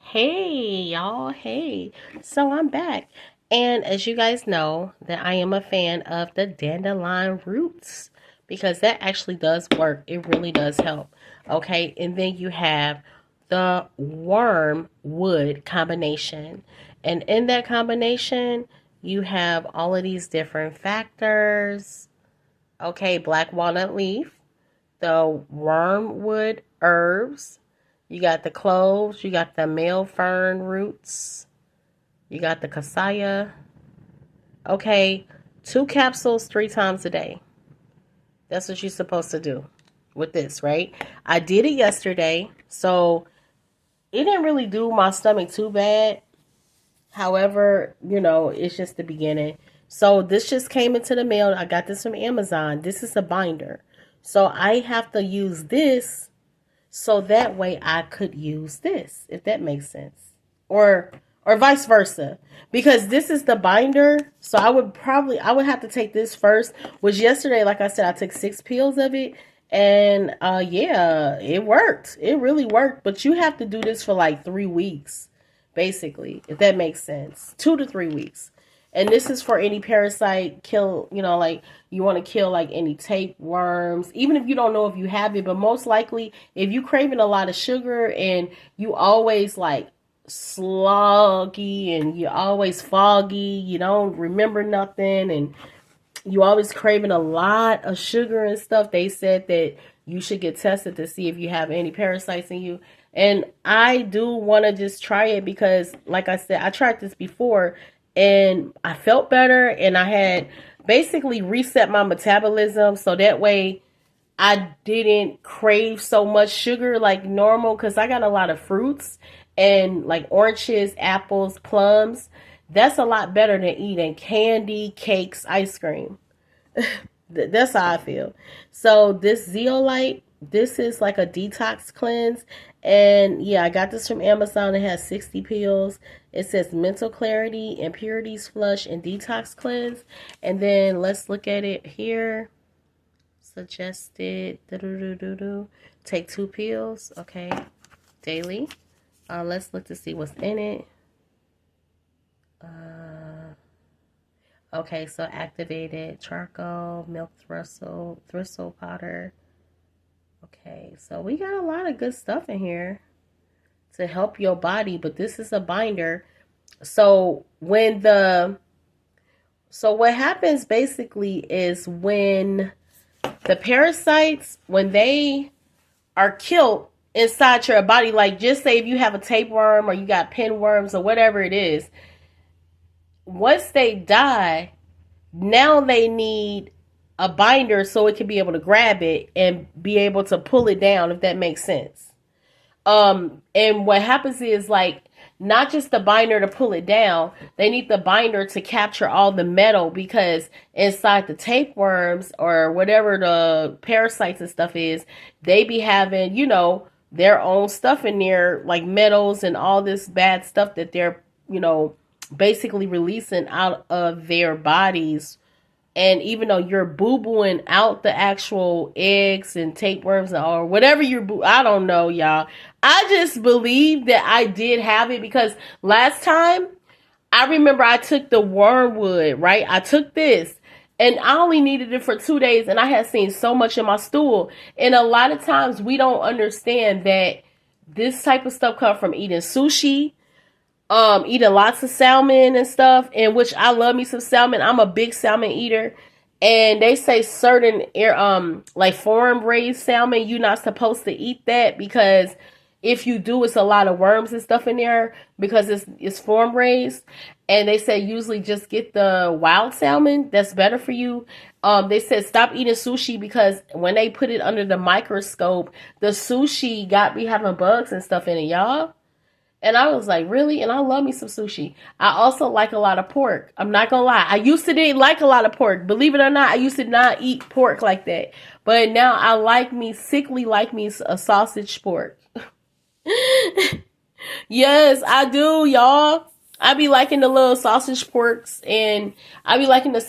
Hey y'all, hey. So I'm back. And as you guys know, that I am a fan of the dandelion roots because that actually does work. It really does help. Okay, and then you have the wormwood combination. And in that combination, you have all of these different factors. Okay, black walnut leaf, the wormwood herbs, you got the cloves, you got the male fern roots, you got the cassia. Okay, 2 capsules 3 times a day. That's what you're supposed to do with this, right? I did it yesterday, so it didn't really do my stomach too bad. However, it's just the beginning. So this just came into the mail. I got this from Amazon. This is a binder. So I have to use this so that way I could use this, if that makes sense. Or vice versa. Because this is the binder, so I would have to take this first, which yesterday, like I said, I took 6 pills of it. And yeah, it worked. It really worked. But you have to do this for like 3 weeks, basically, if that makes sense. 2 to 3 weeks. And this is for any parasite kill, like you want to kill like any tapeworms, even if you don't know if you have it. But most likely, if you craving a lot of sugar and you always like sloggy and you're always foggy, you don't remember nothing, and you always craving a lot of sugar and stuff, they said that you should get tested to see if you have any parasites in you. And I do want to just try it because, like I said, I tried this before and I felt better, and I had basically reset my metabolism so that way I didn't crave so much sugar like normal, because I got a lot of fruits and like oranges, apples, plums. That's a lot better than eating candy, cakes, ice cream. That's how I feel. So this zeolite, this is like a detox cleanse. And yeah, I got this from Amazon. It has 60 pills. It says mental clarity, impurities flush, and detox cleanse. And then let's look at it here. Suggested take 2 pills, okay, daily. Let's look to see what's in it. Okay, so activated charcoal, milk thistle powder. Okay, so we got a lot of good stuff in here to help your body, but this is a binder. So what happens basically is when the parasites, when they are killed inside your body, like just say if you have a tapeworm or you got pinworms or whatever it is, once they die, now they need a binder so it can be able to grab it and be able to pull it down, if that makes sense. And what happens is, like, not just the binder to pull it down, they need the binder to capture all the metal, because inside the tapeworms or whatever the parasites and stuff is, they be having, their own stuff in there, like metals and all this bad stuff that they're, basically releasing out of their bodies. And even though you're boo-booing out the actual eggs and tapeworms or whatever I don't know, y'all. I just believe that I did have it, because last time I remember I took the wormwood, right? I took this and I only needed it for 2 days, and I had seen so much in my stool. And a lot of times we don't understand that this type of stuff comes from eating sushi, eating lots of salmon and stuff, in which I love me some salmon. I'm a big salmon eater. And they say certain like farm raised salmon, you're not supposed to eat that, because if you do, it's a lot of worms and stuff in there, because it's farm raised. And they say usually just get the wild salmon. That's better for you. They said stop eating sushi, because when they put it under the microscope, the sushi got me having bugs and stuff in it, y'all. And I was like, really? And I love me some sushi. I also like a lot of pork. I'm not going to lie. I used to didn't like a lot of pork. Believe it or not, I used to not eat pork like that. But now I sickly like me a sausage pork. Yes, I do, y'all. I be liking the little sausage porks, and I be liking the